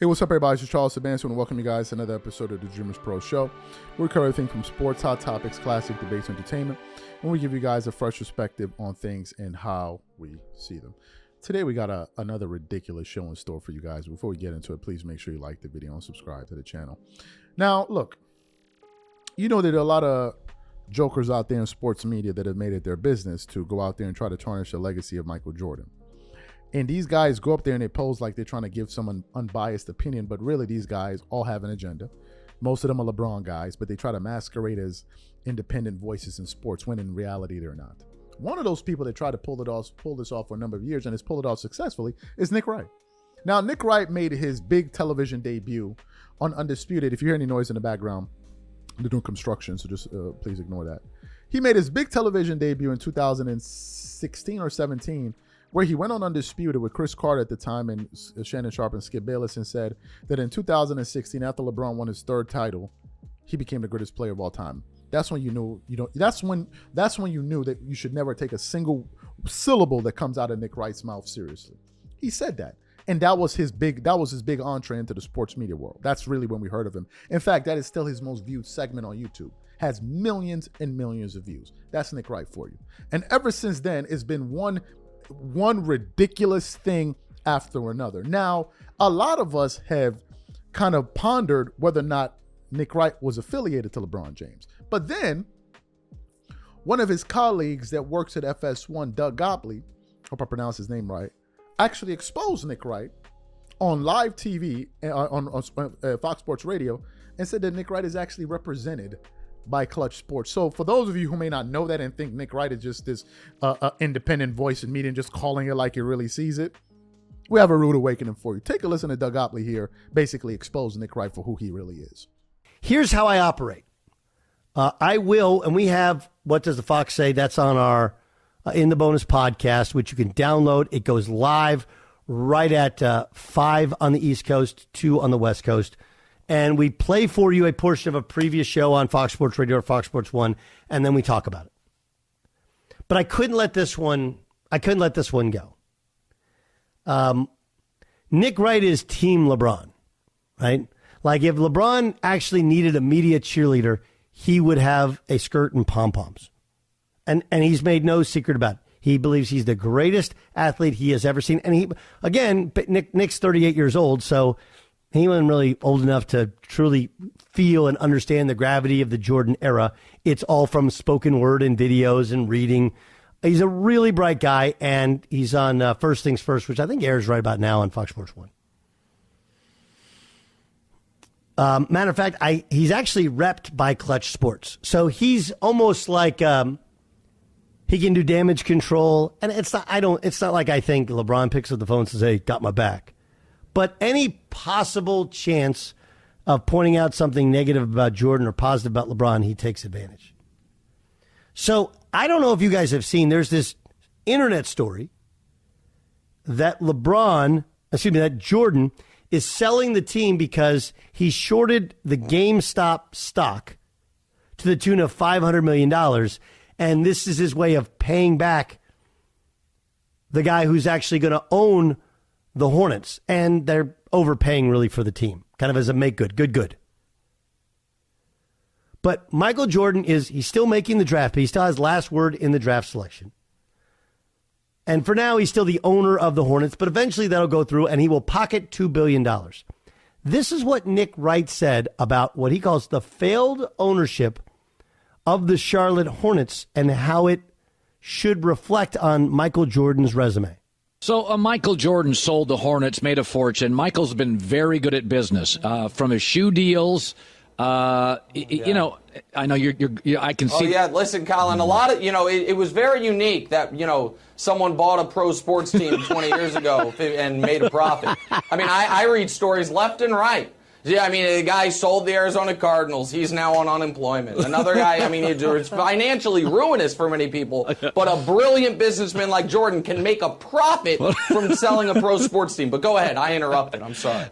Hey, what's up, everybody? It's Charles Sabanson, and welcome you guys to another episode of the DREAMERSPRO show. We cover everything from sports, hot topics, classic debates, entertainment, and we give you guys a fresh perspective on things and how we see them. Today, we got another ridiculous show in store for you guys. Before we get into it, please make sure you like the video and subscribe to the channel. Now, look, you know that there are a lot of jokers out there in sports media that have made it their business to go out there and try to tarnish the legacy of Michael Jordan. And these guys go up there and they pose like they're trying to give some unbiased opinion, but really these guys all have an agenda. Most of them are LeBron guys, but they try to masquerade as independent voices in sports when in reality they're not. One of those people that tried to pull this off for a number of years and has pulled it off successfully is Nick Wright. Now, Nick Wright made his big television debut on Undisputed. If you hear any noise in the background, they're doing construction, so just please ignore that. He made his big television debut in 2016 or 17, where he went on Undisputed with Chris Carter at the time and Shannon Sharpe and Skip Bayless, and said that in 2016, after LeBron won his third title, he became the greatest player of all time. That's when you knew, that's when you knew that you should never take a single syllable that comes out of Nick Wright's mouth seriously. He said that. And that was his big entree into the sports media world. That's really when we heard of him. In fact, that is still his most viewed segment on YouTube. Has millions and millions of views. That's Nick Wright for you. And ever since then, it's been one ridiculous thing after another. Now, a lot of us have kind of pondered whether or not Nick Wright was affiliated to LeBron James. But then one of his colleagues that works at FS1, Doug Gottlieb, hope I pronounced his name right, actually exposed Nick Wright on live TV, on Fox Sports Radio, and said that Nick Wright is actually represented by Clutch Sports. So for those of you who may not know that and think Nick Wright is just this independent voice in media and just calling it like he really sees it, we have a rude awakening for you. Take a listen to Doug Gottlieb here, basically expose Nick Wright for who he really is. Here's how I operate. I will, and we have, what does the Fox say? That's on our In the Bonus podcast, which you can download. It goes live right at 5 on the East Coast, 2 on the West Coast. And we play for you a portion of a previous show on Fox Sports Radio or Fox Sports 1, and then we talk about it. But I couldn't let this one go. Nick Wright is Team LeBron, right? Like if LeBron actually needed a media cheerleader, he would have a skirt and pom-poms. And he's made no secret about it. He believes he's the greatest athlete he has ever seen. And Nick's 38 years old, so he wasn't really old enough to truly feel and understand the gravity of the Jordan era. It's all from spoken word and videos and reading. He's a really bright guy, and he's on First Things First, which I think airs right about now on Fox Sports 1. Matter of fact, he's actually repped by Clutch Sports. So he's almost like he can do damage control. And it's not like I think LeBron picks up the phone and says, hey, got my back. But any possible chance of pointing out something negative about Jordan or positive about LeBron, he takes advantage. So I don't know if you guys have seen, there's this internet story that Jordan is selling the team because he shorted the GameStop stock to the tune of $500 million. And this is his way of paying back the guy who's actually going to own the Hornets, and they're overpaying really for the team, kind of as a make good. But Michael Jordan he's still making the draft, but he still has last word in the draft selection. And for now, he's still the owner of the Hornets, but eventually that'll go through and he will pocket $2 billion. This is what Nick Wright said about what he calls the failed ownership of the Charlotte Hornets and how it should reflect on Michael Jordan's resume. So Michael Jordan sold the Hornets, made a fortune. Michael's been very good at business, from his shoe deals. You know, I know I can see. Oh yeah, listen, Colin. A lot of it was very unique that someone bought a pro sports team 20 years ago and made a profit. I mean, I read stories left and right. Yeah, I mean, the guy sold the Arizona Cardinals. He's now on unemployment. Another guy, I mean, it's financially ruinous for many people. But a brilliant businessman like Jordan can make a profit from selling a pro sports team. But go ahead. I interrupted. I'm sorry.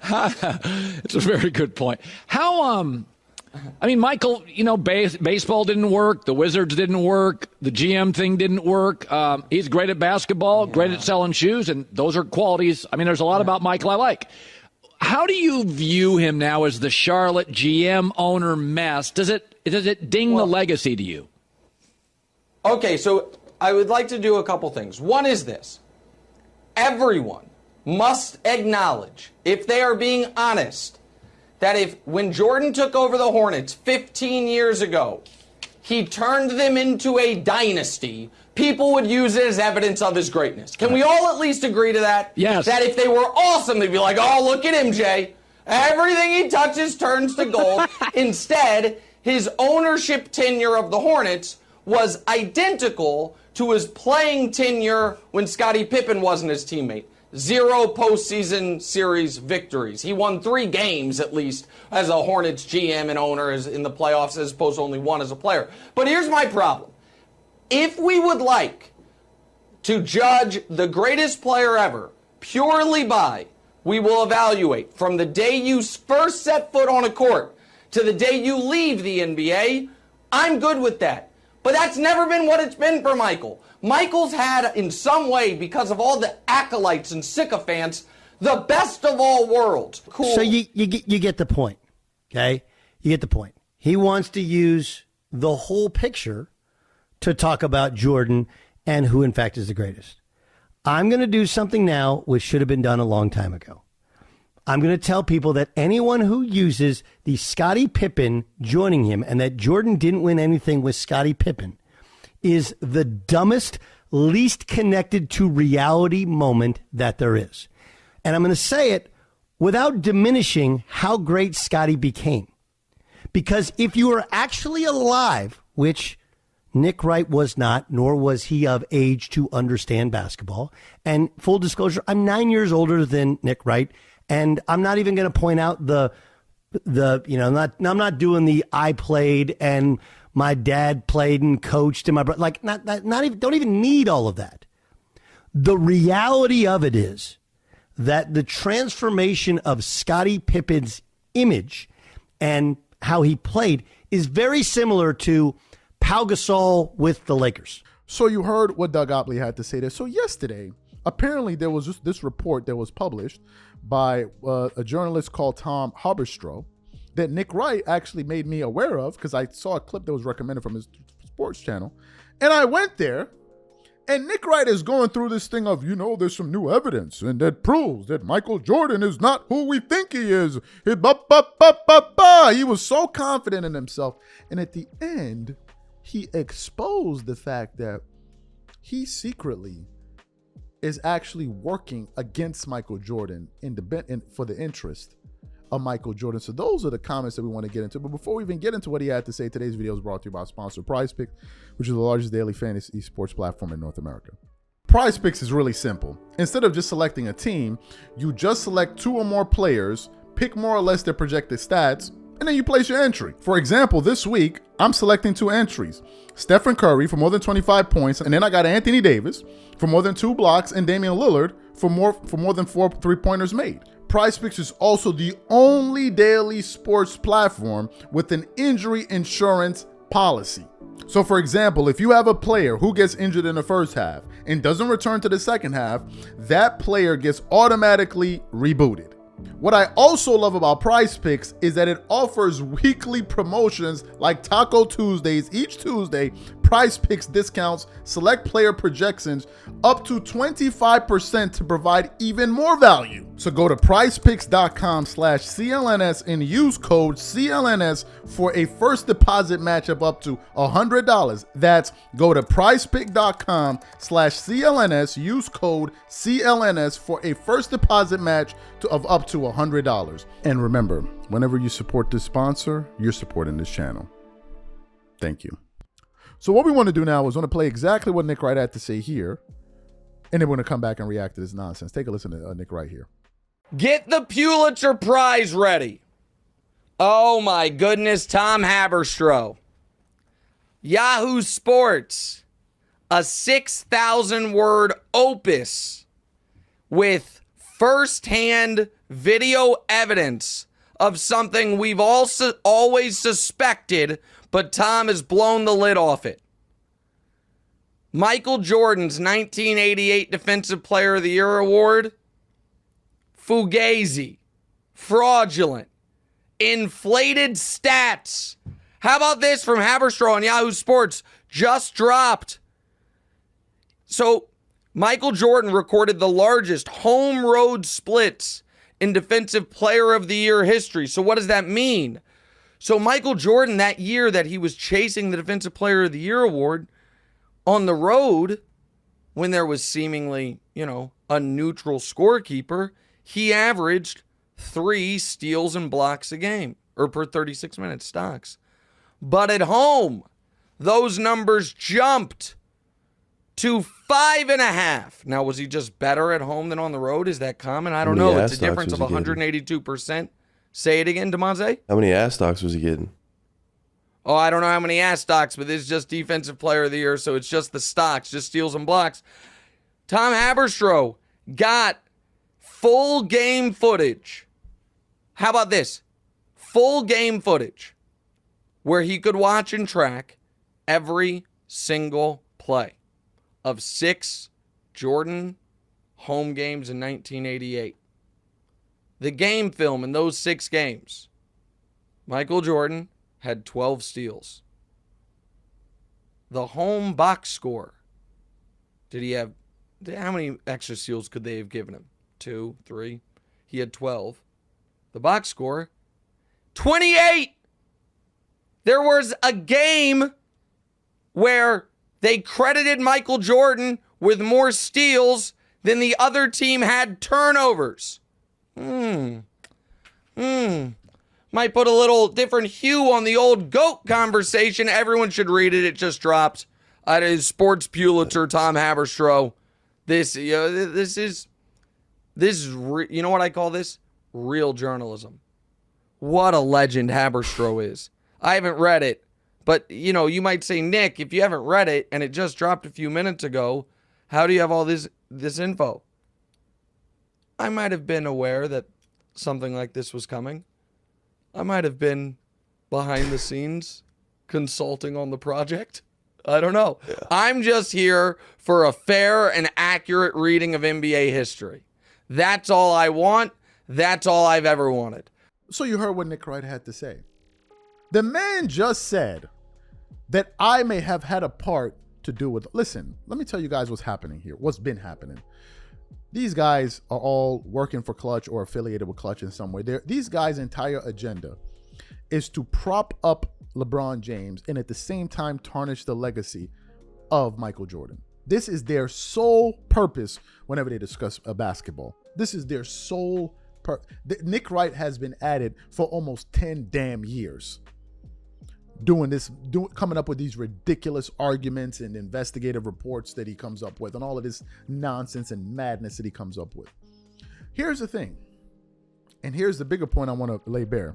It's a very good point. I mean, Michael, baseball didn't work. The Wizards didn't work. The GM thing didn't work. He's great at basketball, great at selling shoes, and those are qualities. I mean, there's a lot about Michael I like. how do you view him now as the Charlotte GM owner mess? Does it ding the legacy to you? Okay, so I would like to do a couple things. One is this. Everyone must acknowledge, if they are being honest, that when Jordan took over the Hornets 15 years ago, he turned them into a dynasty, people would use it as evidence of his greatness. Can we all at least agree to that? Yes. That if they were awesome, they'd be like, oh, look at him, Jay. Everything he touches turns to gold. Instead, his ownership tenure of the Hornets was identical to his playing tenure when Scottie Pippen wasn't his teammate. 0 postseason series victories. He won 3 games, at least, as a Hornets GM and owner in the playoffs, as opposed to only 1 as a player. But here's my problem. If we would like to judge the greatest player ever purely by, we will evaluate from the day you first set foot on a court to the day you leave the NBA, I'm good with that. But that's never been what it's been for Michael. Michael's had, in some way, because of all the acolytes and sycophants, the best of all worlds. Cool. So you get the point, okay? You get the point. He wants to use the whole picture to talk about Jordan and who, in fact, is the greatest. I'm going to do something now which should have been done a long time ago. I'm going to tell people that anyone who uses the Scottie Pippen joining him and that Jordan didn't win anything with Scottie Pippen is the dumbest, least connected to reality moment that there is. And I'm going to say it without diminishing how great Scottie became. Because if you were actually alive, which Nick Wright was not, nor was he of age to understand basketball. And full disclosure, I'm 9 years older than Nick Wright. And I'm not even going to point out I'm not doing the I played and my dad played and coached and my brother, not even, don't even need all of that. The reality of it is that the transformation of Scottie Pippen's image and how he played is very similar to Pau Gasol with the Lakers. So you heard what Doug Opley had to say there. So yesterday, apparently there was just this report that was published by a journalist called Tom Haberstroh that Nick Wright actually made me aware of because I saw a clip that was recommended from his sports channel. And I went there, and Nick Wright is going through this thing of, there's some new evidence and that proves that Michael Jordan is not who we think he is. He was so confident in himself. And at the end, he exposed the fact that he secretly is actually working against Michael Jordan for the interest of Michael Jordan. So those are the comments that we want to get into. But before we even get into what he had to say, today's video is brought to you by sponsor PrizePicks, which is the largest daily fantasy sports platform in North America. PrizePicks is really simple. Instead of just selecting a team, you just select 2 or more players, pick more or less their projected stats, and then you place your entry. For example, this week, I'm selecting 2 entries. Stephen Curry for more than 25 points, and then I got Anthony Davis for more than 2 blocks, and Damian Lillard for more than 4 3-pointers made. PrizePicks is also the only daily sports platform with an injury insurance policy. So for example, if you have a player who gets injured in the first half and doesn't return to the second half, that player gets automatically rebooted. What I also love about PrizePicks is that it offers weekly promotions like Taco Tuesdays. Each Tuesday, PrizePicks discounts select player projections up to 25% to provide even more value. So go to prizepicks.com/CLNS and use code CLNS for a first deposit match of up to $100. That's go to prizepicks.com/CLNS, use code CLNS for a first deposit match of up to $100. And remember, whenever you support this sponsor, you're supporting this channel. Thank you. So what we want to do now is want to play exactly what Nick Wright had to say here, and then we're going to come back and react to this nonsense. Take a listen to Nick Wright here. Get the Pulitzer Prize ready. Oh my goodness, Tom Haberstroh. Yahoo Sports, a 6,000-word opus with first-hand video evidence of something we've also always suspected, but Tom has blown the lid off it. Michael Jordan's 1988 Defensive Player of the Year award, Fugazi. fraudulent, inflated stats. How about this from Haberstroh on Yahoo Sports? Just dropped. So Michael Jordan recorded the largest home road splits in Defensive Player of the Year history. So what does that mean? So Michael Jordan, that year that he was chasing the Defensive Player of the Year award on the road, when there was seemingly, a neutral scorekeeper, he averaged 3 steals and blocks a game, or per 36 minutes stocks. But at home, those numbers jumped to 5.5. Now, was he just better at home than on the road? Is that common? I don't know. It's a difference of 182%. Say it again, DeMonte. How many ass stocks was he getting? Oh, I don't know how many ass stocks, but this is just Defensive Player of the Year, so it's just the stocks, just steals and blocks. Tom Haberstroh got full game footage. How about this? Full game footage where he could watch and track every single play of 6 Jordan home games in 1988. The game film in those 6 games, Michael Jordan had 12 steals. The home box score, how many extra steals could they have given him? 2, 3? He had 12. The box score, 28! There was a game where they credited Michael Jordan with more steals than the other team had turnovers. Might put a little different hue on the old GOAT conversation. Everyone should read it. It just dropped. It is Sports Pulitzer, Tom Haberstroh. This is you know what I call this? Real journalism. What a legend Haberstroh is. I haven't read it, but you might say, Nick, if you haven't read it and it just dropped a few minutes ago, how do you have all this info? I might have been aware that something like this was coming. I might have been behind the scenes consulting on the project. I don't know. Yeah. I'm just here for a fair and accurate reading of NBA history. That's all I want. That's all I've ever wanted. So you heard what Nick Wright had to say. The man just said that I may have had a part to do with... Listen, let me tell you guys what's happening here. What's been happening. These guys are all working for Clutch or affiliated with Clutch in some way. These guys' entire agenda is to prop up LeBron James and at the same time tarnish the legacy of Michael Jordan. This is their sole purpose whenever they discuss basketball. This is their sole purpose. Nick Wright has been at it for almost 10 damn years. Coming up with these ridiculous arguments and investigative reports that he comes up with and all of this nonsense and madness that he comes up with. Here's the thing, and here's the bigger point I want to lay bare.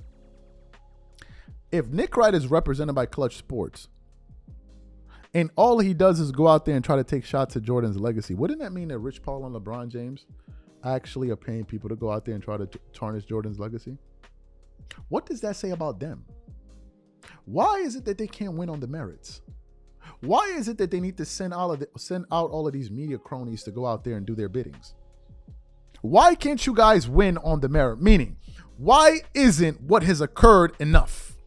If Nick Wright is represented by Clutch Sports and all he does is go out there and try to take shots at Jordan's legacy, wouldn't that mean that Rich Paul and LeBron James actually are paying people to go out there and try to tarnish Jordan's legacy? What does that say about them? Why is it that they can't win on the merits? Why is it that they need to send out all of these media cronies to go out there and do their biddings? Why can't you guys win on the merit? Meaning, why isn't what has occurred enough?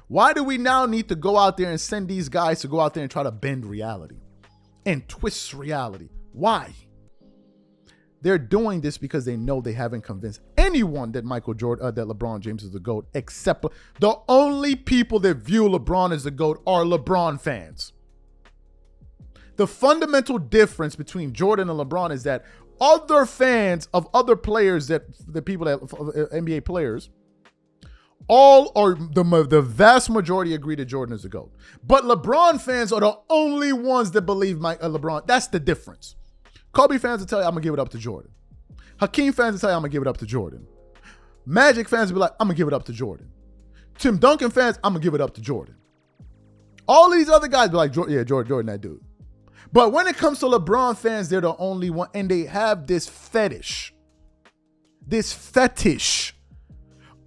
Why do we now need to go out there and send these guys to go out there and try to bend reality and twist reality? Why? They're doing this because they know they haven't convinced anyone that that LeBron James is the GOAT, except the only people that view LeBron as the GOAT are LeBron fans. The fundamental difference between Jordan and LeBron is that other fans of other players, NBA players, all are the vast majority agree that Jordan is the GOAT. But LeBron fans are the only ones that believe LeBron. That's the difference. Kobe fans will tell you, I'm going to give it up to Jordan. Hakeem fans will tell you, I'm going to give it up to Jordan. Magic fans will be like, I'm going to give it up to Jordan. Tim Duncan fans, I'm going to give it up to Jordan. All these other guys be like, yeah, Jordan, that dude. But when it comes to LeBron fans, they're the only one. And they have this fetish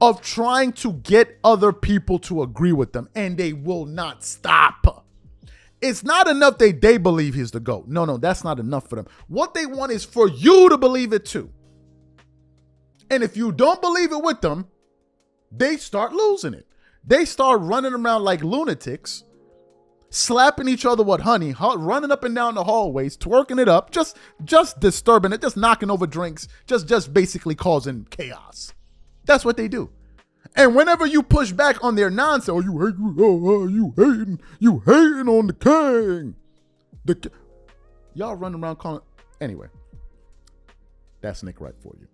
of trying to get other people to agree with them. And they will not stop. It's not enough they believe he's the GOAT. No, that's not enough for them. What they want is for you to believe it too. And if you don't believe it with them, they start losing it. They start running around like lunatics, slapping each other with honey, running up and down the hallways, twerking it up, just disturbing it, just knocking over drinks, just basically causing chaos. That's what they do. And whenever you push back on their nonsense, you hating on the king. Y'all run around calling. Anyway, that's Nick Wright for you.